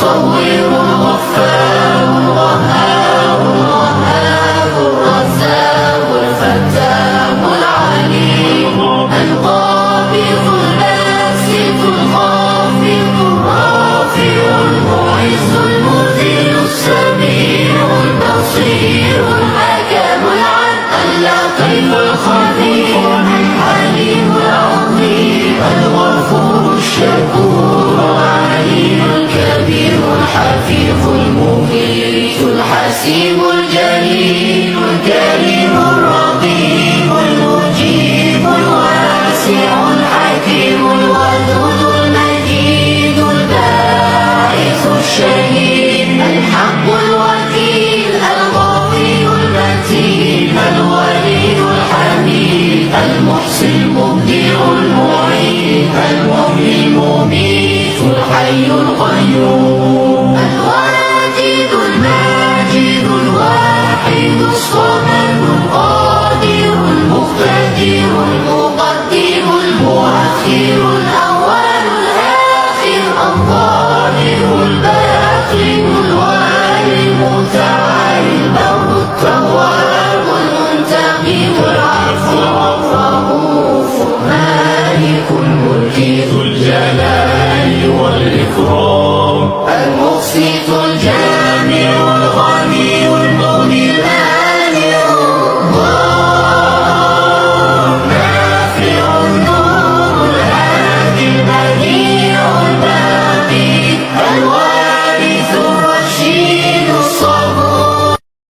المصور الغفار الوهاب الوهاب الرزاق الفتاح العليم القابض الباسط الخافض الرافع المعز المذل السميع البصير الحكم العدل اللطيف الخبير الحليم العظيم الغفور الشكور العلي الكبير الحفيظ المميت الحسيب الجليل الكريم الرقيب المجيب الواسع الحكيم الودود المجيد الباعث الشهيد الحق الوكيل القوي المتين الولي الحميد المحصي المبدع المعيد المحيي المميت الحي القيوم الواجد الماجد الواحد الصمد القادر المقتدر المقدم المؤخر الأول الآخر الظاهر الباطن الوالي المتعالي البر التواب المنتقم العفو الرؤوف مالك الملك